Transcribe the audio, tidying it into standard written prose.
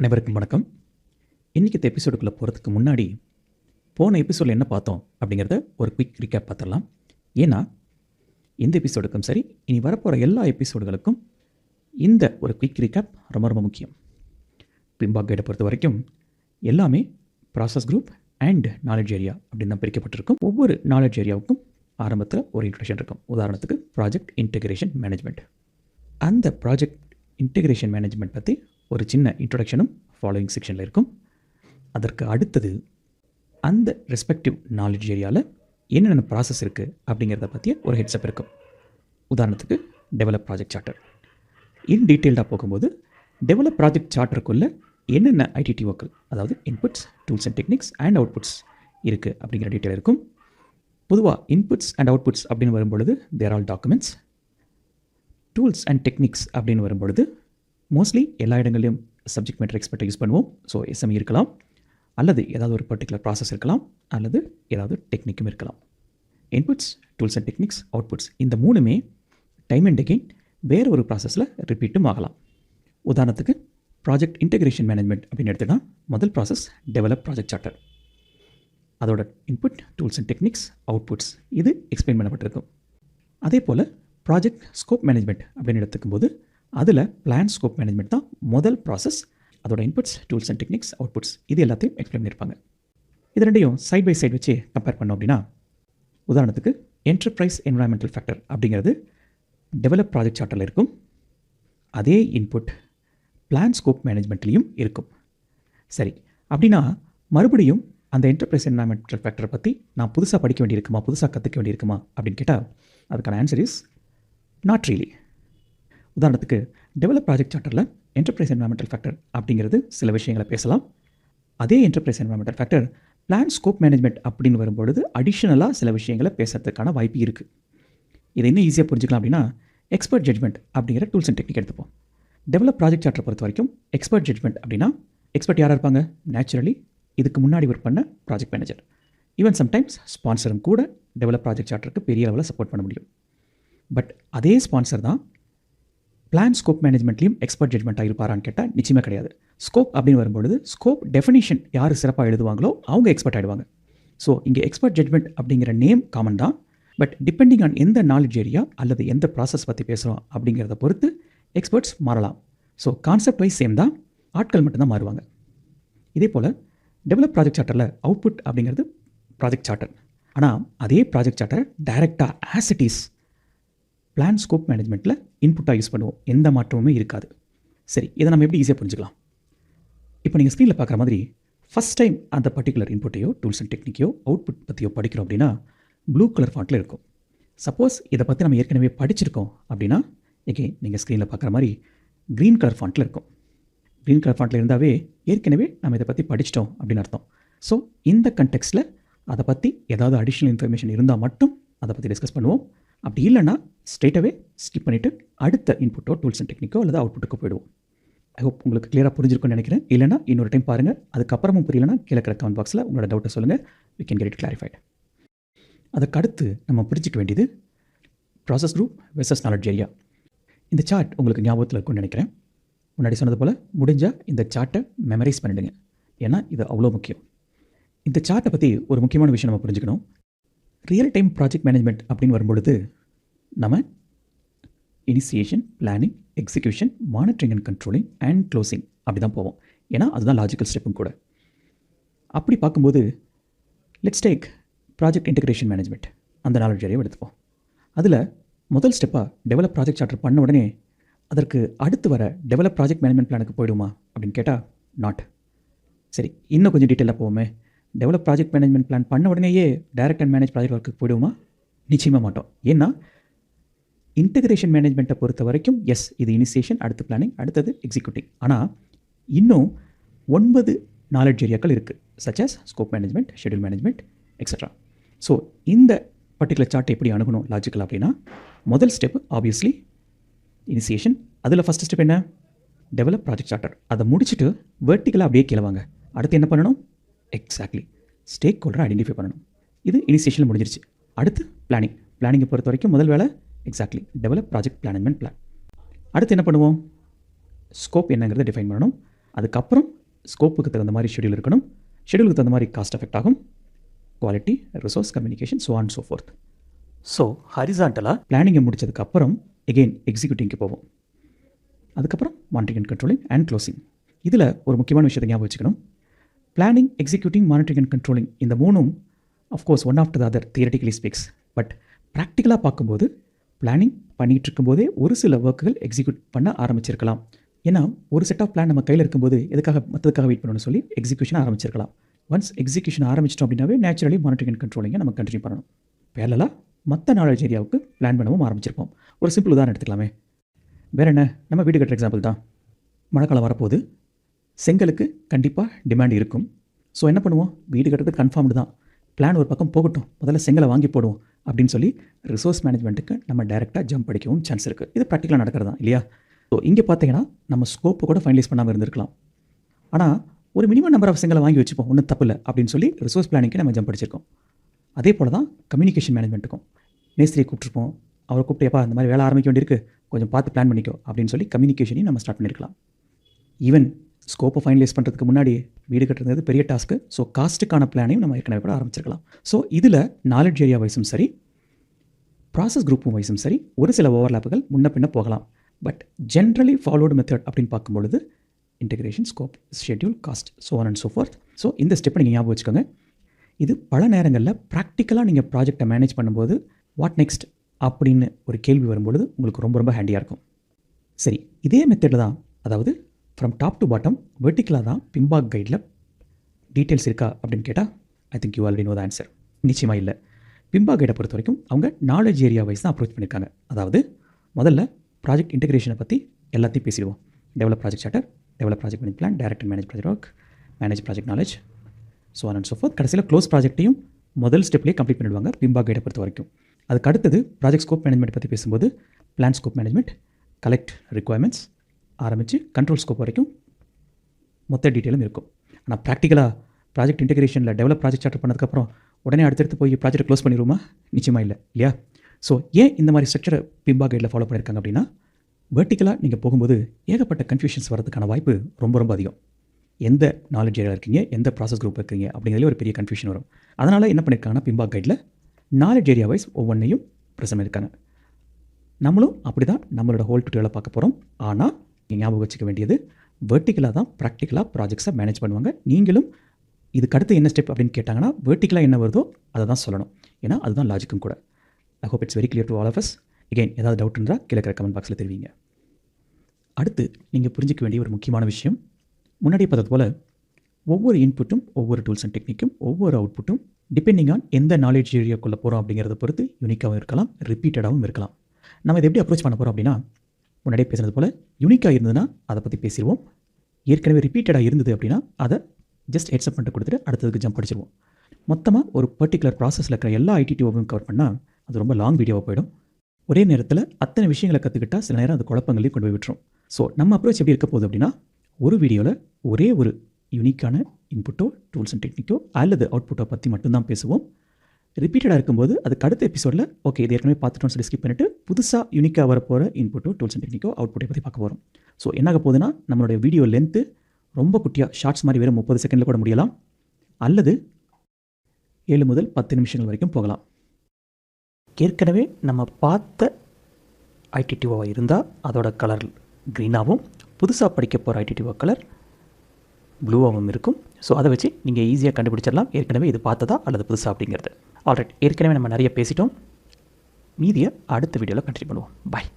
அனைவருக்கும் வணக்கம். இன்றைக்கி எபிசோடுக்குள்ளே போகிறதுக்கு முன்னாடி போன எபிசோடில் என்ன பார்த்தோம் அப்படிங்கிறத ஒரு குயிக் ரீகேப் பார்த்துடலாம். ஏன்னா இந்த எபிசோடுக்கும் சரி இனி வரப்போகிற எல்லா எபிசோடுகளுக்கும் இந்த ஒரு குயிக் ரீகேப் ரொம்ப ரொம்ப முக்கியம். PMBOK கைடை பொறுத்த வரைக்கும் எல்லாமே process group and knowledge area அப்படின்னு தான் பிரிக்கப்பட்டிருக்கும். ஒவ்வொரு நாலேஜ் ஏரியாவுக்கும் ஆரம்பத்தில் ஒரு இன்ட்ரடக்ஷன் இருக்கும். உதாரணத்துக்கு ப்ராஜெக்ட் இன்டெகிரேஷன் மேனேஜ்மெண்ட். அந்த ப்ராஜெக்ட் இன்டெகிரேஷன் மேனேஜ்மெண்ட் பற்றி ஒரு சின்ன இன்ட்ரொடக்ஷனும் ஃபாலோயிங் செக்ஷனில் இருக்கும். அதற்கு அடுத்தது அந்த ரெஸ்பெக்டிவ் நாலேஜ் ஏரியாவில் என்னென்ன ப்ராசஸ் இருக்குது அப்படிங்கிறத பற்றிய ஒரு ஹெட்ஸ்அப் இருக்கும். உதாரணத்துக்கு டெவலப் ப்ராஜெக்ட் சார்ட்டர். இன் டீட்டெயில்டாக போகும்போது டெவலப் ப்ராஜெக்ட் சார்ட்டருக்குள்ளே என்னென்ன ITTOக்கள், அதாவது inputs, tools and techniques and outputs இருக்குது அப்படிங்கிற டீட்டெயில் இருக்கும். பொதுவாக இன்புட்ஸ் அண்ட் அவுட்புட்ஸ் அப்படின்னு வரும்பொழுது there all documents. Tools and techniques அப்படின்னு வரும்பொழுது மோஸ்ட்லி எல்லா இடங்களையும் சப்ஜெக்ட் மேட்டர் எக்ஸ்பர்ட்டை யூஸ் பண்ணுவோம். ஸோ SME இருக்கலாம், அல்லது ஏதாவது ஒரு பர்டிகுலர் ப்ராசஸ் இருக்கலாம், அல்லது ஏதாவது டெக்னிக்கும் இருக்கலாம். Inputs, tools and techniques, outputs இந்த மூணுமே டைம் அண்ட் அகெயின் வேறு ஒரு ப்ராசஸில் ரிப்பீட்டும் ஆகலாம். உதாரணத்துக்கு ப்ராஜெக்ட் இன்டெகிரேஷன் மேனேஜ்மெண்ட் அப்படின்னு எடுத்துகிட்டா முதல் ப்ராசஸ் டெவலப் ப்ராஜெக்ட் சார்ட்டர். அதோட input, tools and techniques, outputs இது எக்ஸ்பிளைன் பண்ணப்பட்டிருக்கும். அதே போல் ப்ராஜெக்ட் ஸ்கோப் மேனேஜ்மெண்ட் அப்படின்னு எடுத்துக்கும்போது அதில் பிளான் ஸ்கோப் மேனேஜ்மெண்ட் தான் முதல் ப்ராசஸ். அதோட inputs, tools and techniques, outputs இது எல்லாத்தையும் எக்ஸ்பிளைன் பண்ணியிருப்பாங்க. இது ரெண்டையும் சைட் பை சைட் வச்சு கம்பேர் பண்ணோம் அப்படின்னா, உதாரணத்துக்கு என்டர்பிரைஸ் என்வரான்மெண்டல் ஃபேக்டர் அப்படிங்கிறது டெவலப் ப்ராஜெக்ட் சார்ட்டரில் இருக்கும். அதே இன்புட் பிளான் ஸ்கோப் மேனேஜ்மெண்ட்லேயும் இருக்கும். சரி, அப்படின்னா மறுபடியும் அந்த என்டர்பிரைஸ் என்வரான்மெண்டல் ஃபேக்டரை பற்றி நான் புதுசாக படிக்க வேண்டியிருக்குமா, புதுசாக கற்றுக்க வேண்டியிருக்குமா அப்படின்னு கேட்டால் அதுக்கான ஆன்சர் இஸ் நாட் ரியலி. உதாரணத்துக்கு டெவலப் ப்ராஜெக்ட் சார்ட்டரில் என்டர்பிரைஸ் என்வரான்மெண்டல் ஃபேக்டர் அப்படிங்கிறது சில விஷயங்களை பேசலாம். அதே enterprise environmental factor plan scope management அப்படின்னு வரும்பொழுது அடிஷ்னலாக சில விஷயங்களை பேசுறதுக்கான வாய்ப்பு இருக்குது. இதை இன்னும் ஈஸியாக புரிஞ்சுக்கலாம் அப்படின்னா எக்ஸ்பர்ட் ஜட்ஜ்மெண்ட் அப்படிங்கிற டூல்ஸ் அண்ட் டெக்னிக் எடுத்துப்போம். டெவலப் ப்ராஜெக்ட் சார்ட்டரை பொறுத்த வரைக்கும் எக்ஸ்பர்ட் ஜட்ஜ்மெண்ட் அப்படின்னா எக்ஸ்பர்ட் யாராக இருப்பாங்க? நேச்சுரலி இதுக்கு முன்னாடி ஒர்க் பண்ண ப்ராஜெக்ட் மேனேஜர், ஈவன் சம்டைம்ஸ் ஸ்பான்சரும் கூட டெவலப் ப்ராஜெக்ட் சார்ட்டருக்கு பெரிய லெவலில் சப்போர்ட் பண்ண முடியும். பட் அதே ஸ்பான்சர் தான் பிளான் ஸ்கோப் மேனேஜ்மெண்ட்லையும் எக்ஸ்பர்ட் ஜட்ஜ்மெண்ட்டாக இருப்பாரான்னு கேட்டால் நிச்சயமாக கிடையாது. ஸ்கோப் அப்படின்னு வரும்பொழுது ஸ்கோப் டெஃபினிஷன் யார் சிறப்பாக எழுதுவாங்களோ அவங்க எக்ஸ்பர்ட் ஆகிடுவாங்க. ஸோ இங்கே எக்ஸ்பர்ட் ஜட்ஜ்மெண்ட் அப்படிங்கிற நேம் காமன் தான். பட் டிபெண்டிங் ஆன் எந்த நாலேஜ் ஏரியா அல்லது எந்த ப்ராசஸ் பற்றி பேசுகிறோம் அப்படிங்கிறத பொறுத்து எக்ஸ்பர்ட்ஸ் மாறலாம். ஸோ கான்செப்ட் வைஸ் சேம் தான், ஆட்கள் மட்டும்தான் மாறுவாங்க. இதே போல் டெவலப் ப்ராஜெக்ட் சார்ட்டரில் அவுட்புட் அப்படிங்கிறது ப்ராஜெக்ட் சார்ட்டர். ஆனால் அதே ப்ராஜெக்ட் சார்ட்டரை டைரெக்டாக as it is plan scope மேனேஜ்மெண்ட்டில் இன்புட்டாக யூஸ் பண்ணுவோம். எந்த மாற்றமுமே இருக்காது. சரி, இதை நம்ம எப்படி ஈஸியாக புரிஞ்சுக்கலாம்? இப்போ நீங்கள் ஸ்க்ரீனில் பார்க்குற மாதிரி ஃபஸ்ட் டைம் அந்த பர்டிகுலர் இன்புட்டையோ டூல்ஸ் அண்ட் டெக்னிக்கையோ அவுட்புட் பற்றியோ படிக்கிறோம் அப்படின்னா ப்ளூ கலர் ஃபாண்ட்டில் இருக்கும். சப்போஸ் இதை பற்றி நம்ம ஏற்கனவே படிச்சிருக்கோம் அப்படின்னா நீங்கள் ஸ்க்ரீனில் பார்க்குற மாதிரி க்ரீன் கலர் ஃபாண்ட்டில் இருக்கும். க்ரீன் கலர் ஃபாண்ட்டில் இருந்தாவே ஏற்கனவே நம்ம இதை பற்றி படிச்சிட்டோம் அப்படின்னு அர்த்தம். ஸோ இந்த கண்டெக்ஸ்ட்டில் அதை பற்றி ஏதாவது அடிஷ்னல் இன்ஃபர்மேஷன் இருந்தால் மட்டும் அதை பற்றி டிஸ்கஸ் பண்ணுவோம். அப்படி இல்லைன்னா ஸ்ட்ரெயிட்டாகவே ஸ்கிப் பண்ணிவிட்டு அடுத்த இன்புட்டோ டூல்ஸ் அண்ட் டெக்னிக்கோ அல்லது அவுட்புட்டுக்கோ போயிடுவோம். ஐ ஹோப் உங்களுக்கு கிளியராக புரிஞ்சிருக்கும்னு நினைக்கிறேன். இல்லைனா இன்னொரு டைம் பாருங்கள். அதுக்கப்புறமும் புரியலனா கீழே இருக்கிற கமெண்ட் பாக்ஸில் உங்களோட டவுட்டை சொல்லுங்கள். We can get it clarified. அதுக்கு அடுத்து நம்ம புரிஞ்சிக்க வேண்டியது process group versus knowledge area. இந்த சார்ட் உங்களுக்கு ஞாபகத்தில் இருக்கும்னு நினைக்கிறேன். முன்னாடி சொன்னது போல் முடிஞ்சால் இந்த சார்ட்டை மெமரைஸ் பண்ணிவிடுங்க. ஏன்னா இது அவ்வளோ முக்கியம். இந்த சார்ட்டை பற்றி ஒரு முக்கியமான விஷயம் நம்ம புரிஞ்சுக்கணும். ரியல் டைம் ப்ராஜெக்ட் மேனேஜ்மெண்ட் அப்படின்னு வரும்பொழுது நம்ம initiation, planning, execution, monitoring and controlling and closing அப்படி தான் போவோம். ஏன்னா அதுதான் லாஜிக்கல் ஸ்டெப்பும் கூட. அப்படி பார்க்கும்போது let's take project integration management, அந்த நாலேஜ் ஏரியாவை எடுத்துப்போம். அதில் முதல் ஸ்டெப்பாக டெவலப் ப்ராஜெக்ட் சார்ட்டர் பண்ண உடனே அதற்கு அடுத்து வர டெவலப் ப்ராஜெக்ட் மேனேஜ்மெண்ட் பிளானுக்கு போயிடுமா அப்படின்னு கேட்டால் நாட். சரி, இன்னும் கொஞ்சம் டீட்டெயிலாக போவோமே. டெவலப் ப்ராஜெக்ட் மேனேஜ்மெண்ட் பிளான் பண்ண உடனேயே direct and manage project work போயிடுவோமா? நிச்சயமாக மாட்டோம். ஏன்னா இன்டெகிரேஷன் மேனேஜ்மெண்ட்டை பொறுத்த வரைக்கும் எஸ், இது இனிஷியேஷன், அடுத்து பிளானிங், அடுத்தது எக்ஸிக்யூட்டிங். ஆனால் இன்னும் 9 நாலேஜ் ஏரியாக்கள் இருக்குது, such as scope management, schedule management etcetera. So இந்த பர்டிகுலர் சார்ட்டை எப்படி அணுகணும் லாஜிக்கல் அப்படின்னா, முதல் ஸ்டெப் ஆப்வியஸ்லி இனிஷியேஷன். அதில் ஃபஸ்ட் ஸ்டெப் என்ன? Develop project charter. அதை முடிச்சுட்டு வெர்டிக்கலாக அப்படியே கீழே வாங்க. அடுத்து என்ன பண்ணணும்? எக்ஸாக்ட்லி ஸ்டேக் ஹோல்டரை ஐடென்டிஃபை பண்ணணும். இது இனிஷியேஷனில் முடிஞ்சிருச்சு. அடுத்து பிளானிங்கை பொறுத்த வரைக்கும் முதல் வேலை exactly develop project management plan. அடுத்து என்ன பண்ணுவோம்? ஸ்கோப் என்னங்கிறத டிஃபைன் பண்ணணும். அதுக்கப்புறம் ஸ்கோப்புக்கு தகுந்த மாதிரி ஷெடியூல் இருக்கணும். ஷெடியூலுக்கு தகுந்த மாதிரி காஸ்ட் எஃபெக்ட் ஆகும். Quality, resource, communication, so on so forth. So ஹரிசாண்டலாக பிளானிங்கை முடிச்சதுக்கப்புறம் எகெயின் எக்ஸிக்யூட்டிங்க்கு போவோம். அதுக்கப்புறம் monitoring and controlling and closing. இதில் ஒரு முக்கியமான விஷயத்தை ஞாபகம் வச்சுக்கணும். Planning, executing, monitoring and controlling இந்த மூணும் of course one after the other theoretically speaks. But ப்ராக்டிக்கலாக பார்க்கும்போது பிளானிங் பண்ணிகிட்டு இருக்கும்போதே ஒரு சில ஒர்க்குகள் எக்ஸிக்யூட் பண்ண ஆரம்பிச்சிருக்கலாம். ஏன்னா ஒரு செட் ஆஃப் பிளான் நம்ம கையில் இருக்கும்போது எதுக்காக மற்றதுக்காக வெயிட் பண்ணணும்னு சொல்லி எக்ஸிக்யூஷன் ஆரம்பிச்சிருக்கலாம். ஒன்ஸ் எக்ஸிக்யூஷன் ஆரம்பிச்சிட்டோம் அப்படின்னாவே நேச்சுரலி மானிட்டரிங் அண்ட் கண்ட்ரோலிங்கை நம்ம கண்டினியூ பண்ணணும். பேரலாக மற்ற நாலேஜ் ஏரியாவுக்கு பிளான் பண்ணவும் ஆரம்பிச்சிருப்போம். ஒரு சிம்பிள் உதாரணம் எடுத்துக்கலாமே. வேறு என்ன, நம்ம வீடு கட்டுற எக்ஸாம்பிள் தான். மழைக்காலம் வரப்போது, செங்கலுக்கு கண்டிப்பாக டிமாண்ட் இருக்கும். ஸோ என்ன பண்ணுவோம், வீடு கட்டுறதுக்கு கன்ஃபார்ம்டு தான், பிளான் ஒரு பக்கம் போகட்டும், முதல்ல செங்கலை வாங்கி போடுவோம் அப்படின்னு சொல்லி ரிசோர்ஸ் மேனேஜ்மெண்ட்டுக்கு நம்ம டைரெக்டாக ஜம்ப் அடிக்கவும் சான்ஸ் இருக்குது. இது ப்ராக்டிக்கலாக நடக்கிறது தான் இல்லையா? ஸோ இங்கே பார்த்தீங்கன்னா நம்ம ஸ்கோப்பை கூட ஃபைனலைஸ் பண்ணாமல் இருந்திருக்கலாம். ஆனால் ஒரு மினிமம் நம்பர் ஆஃப் செங்கலை வாங்கி வச்சுப்போம், ஒன்றும் தப்பு இல்லை அப்படின்னு சொல்லி ரிசோர்ஸ் பிளானிங்க்கு நம்ம ஜம்ப் அடிச்சிருக்கோம். அதே போல் தான் கம்யூனிகேஷன் மேனேஜ்மெண்ட்டுக்கும். மேஸ்திரியை கூப்பிட்டுருப்போம், அவரை கூப்பிட்டு எப்பா இந்த மாதிரி வேலை ஆரம்பிக்க வேண்டியிருக்கு, கொஞ்சம் பார்த்து பிளான் பண்ணிக்கோ அப்படின்னு சொல்லி கம்யூனிகேஷனையும் நம்ம ஸ்டார்ட் பண்ணியிருக்கலாம். ஈவன் ஸ்கோப்பை ஃபைனலைஸ் பண்ணுறதுக்கு முன்னாடி வீடு கட்டுறது பெரிய டாஸ்க்கு. ஸோ காஸ்ட்டுக்கான பிளானையும் நம்ம ஏற்கனவே கூட ஆரம்பிச்சிருக்கலாம். ஸோ இதில் நாலேஜ் ஏரியா வைஸும் சரி, ப்ராசஸ் குரூப்பும் வைஸும் சரி, ஒரு சில ஓவர்லாப்புகள் முன்ன பின்ன போகலாம். பட் ஜென்ரலி ஃபாலோடு மெத்தட் அப்படின்னு பார்க்கும்பொழுது integration, scope, schedule, cost, so on and so forth. So இந்த ஸ்டெப்பை நீங்கள் ஞாபகம் வச்சுக்கோங்க. இது பல நேரங்களில் ப்ராக்டிக்கலாக நீங்கள் ப்ராஜெக்டை மேனேஜ் பண்ணும்போது வாட் நெக்ஸ்ட் அப்படின்னு ஒரு கேள்வி வரும்பொழுது உங்களுக்கு ரொம்ப ரொம்ப ஹேண்டியாக இருக்கும். சரி, இதே மெத்தடில் தான், அதாவது ஃப்ரம் டாப் டு பாட்டம் வெர்டிக்கலாக தான் பிம்பாக் கைடில் டீட்டெயில்ஸ் இருக்கா அப்படின்னு கேட்டால் I think you already know the answer. நிச்சயமாக இல்லை. பிம்பாக் கைடை பொறுத்த வரைக்கும் அவங்க நாலேஜ் ஏரியா வைஸ் தான் அப்ரோச் பண்ணியிருக்காங்க. அதாவது முதல்ல ப்ராஜெக்ட் இன்டெகிரேஷனை பற்றி எல்லாத்தையும் பேசிடுவோம். Develop project charter, develop project manage plan, direct and manage project work, manage project knowledge, so on and so forth. கடைசியில் க்ளோஸ் ப்ராஜெக்ட்டையும் முதல் ஸ்டெப்லேயே கம்ப்ளீட் பண்ணிடுவாங்க பிம்பாக் கைடை பொறுத்த வரைக்கும். அதுக்கு அடுத்தது ப்ராஜெக்ட் ஸ்கோப் மேனேஜ்மெண்ட் பற்றி பேசும்போது plan scope management, collect requirements ஆரம்பித்து கண்ட்ரோல் ஸ்கோப் வரைக்கும் மொத்த டீட்டெயிலும் இருக்கும். ஆனால் ப்ராக்டிக்கலாக ப்ராஜெக்ட் இன்டெகிரேஷனில் டெவலப் ப்ராஜெக்ட் சார்ட்டர் பண்ணதுக்கப்புறம் உடனே அடுத்தடுத்து போய் ப்ராஜெக்ட் க்ளோஸ் பண்ணிடுவோமா? நிச்சயமாக இல்லை இல்லையா? ஸோ ஏன் இந்த மாதிரி ஸ்ட்ரக்சரை பிம்பாக் கைடில் ஃபாலோ பண்ணியிருக்காங்க அப்படின்னா, வெர்டிக்கலாக நீங்கள் போகும்போது ஏகப்பட்ட கன்ஃபியூஷன்ஸ் வரதுக்கான வாய்ப்பு ரொம்ப ரொம்ப அதிகம். எந்த நாலேஜ் ஏரியா இருக்கீங்க, எந்த ப்ராசஸ் குரூப் இருக்கீங்க அப்படிங்கிறதுல ஒரு பெரிய கன்ஃபியூஷன் வரும். அதனால் என்ன பண்ணியிருக்காங்கன்னா பிம்பாக் கைடில் நாலேஜ் ஏரியா வைஸ் ஒவ்வொன்றையும் ப்ரெசென்ட் பண்ணியிருக்காங்க. நம்மளும் அப்படி தான் நம்மளோட ஹோல் டுட்டோரியலை பார்க்க போகிறோம். ஆனால் நீங்கள் ஞாபகம் வச்சுக்க வேண்டியது, வெர்டிக்கலாக தான் ப்ராக்டிக்கலாக ப்ராஜெக்ட்ஸை மேனேஜ் பண்ணுவாங்க. நீங்களும் இதுக்கு அடுத்து என்ன ஸ்டெப் அப்படின்னு கேட்டாங்கன்னா வெர்டிக்கலாக என்ன வருதோ அதை தான் சொல்லணும். ஏன்னா அதுதான் லாஜிக்கும் கூட. I hope it's very clear to all of us. Again ஏதாவது டவுட் இருந்தால் கீழே கமெண்ட் பாக்ஸில் தெரிவிங்க. அடுத்து நீங்கள் புரிஞ்சிக்க வேண்டிய ஒரு முக்கியமான விஷயம், முன்னாடியே பார்த்தது போல் ஒவ்வொரு இன்புட்டும், ஒவ்வொரு டூல்ஸ் அண்ட் டெக்னிக்கும், ஒவ்வொரு அவுட்புட்டும் டிபெண்டிங் ஆன் எந்த நாலேஜ் ஏரியாக்குள்ளே போகிறோம் அப்படிங்கிறத பொறுத்து யூனிக்காகவும் இருக்கலாம், ரிப்பீட்டடாகவும் இருக்கலாம். நம்ம இதை எப்படி அப்ரோச் பண்ண போகிறோம் அப்படின்னா, முன்னாடியே பேசுனது போல் யூனிக்காக இருந்ததுன்னா அதை பற்றி பேசிடுவோம். ஏற்கனவே ரிப்பீட்டடாக இருந்தது அப்படின்னா அதை ஜஸ்ட் ஹெட்ஸ்அப் பண்ணிட்டு கொடுத்துட்டு அடுத்ததுக்கு ஜம்ப் அடிச்சிருவோம். மொத்தமாக ஒரு பர்டிகுலர் ப்ராசஸில் இருக்கிற எல்லா ஐடிடிஓவும் கவர் பண்ணால் அது ரொம்ப லாங் வீடியோவாக போயிடும். ஒரே நேரத்தில் அத்தனை விஷயங்களை கற்றுக்கிட்டால் சில நேரம் அது குழப்பங்களையும் கொண்டு போய் விட்டுரும். ஸோ நம்ம அப்ரோச் எப்படி இருக்க போகுது அப்படின்னா, ஒரு வீடியோவில் ஒரே ஒரு யூனிக்கான இன்புட்டோ, டூல்ஸ் அண்ட் டெக்னிக்கோ அல்லது அவுட்புட்டோ பற்றி மட்டும்தான் பேசுவோம். ரிப்பீட்டடாக இருக்கும்போது அதுக்கு அடுத்த எபிசோடில் ஓகே இது ஏற்கனவே பார்த்துட்டோம்னு சொல்லி ஸ்கிப் பண்ணிவிட்டு புதுசாக யூனிக்காக வரப்போகிற இன்புட்டோ, டூல்ஸ் அண்ட் டெக்னிக்கோ, அவுட்புட்டை பற்றி பார்க்க போகிறோம். ஸோ என்னாக போகுதுன்னா, நம்மளுடைய வீடியோ லென்த்து ரொம்ப குட்டியாக ஷார்ட்ஸ் மாதிரி வெறும் 30 செகண்டில் கூட முடியலாம், அல்லது 7 முதல் 10 நிமிஷங்கள் வரைக்கும் போகலாம். ஏற்கனவே நம்ம பார்த்த ஐடிடிஓவாக இருந்தால் அதோட கலர் க்ரீனாகவும், புதுசாக படிக்க போகிற ஐடிடிஓ கலர் ப்ளூவாகவும் இருக்கும். ஸோ அதை வச்சு நீங்கள் ஈஸியாக கண்டுபிடிச்சிடலாம் ஏற்கனவே இது பார்த்ததா அல்லது புதுசாக அப்படிங்கிறது. ஆல்ரைட், ஏற்கனவே நம்ம நிறைய பேசிட்டோம். மீதியை அடுத்த வீடியோவில் கண்டினியூ பண்ணுவோம். பாய்.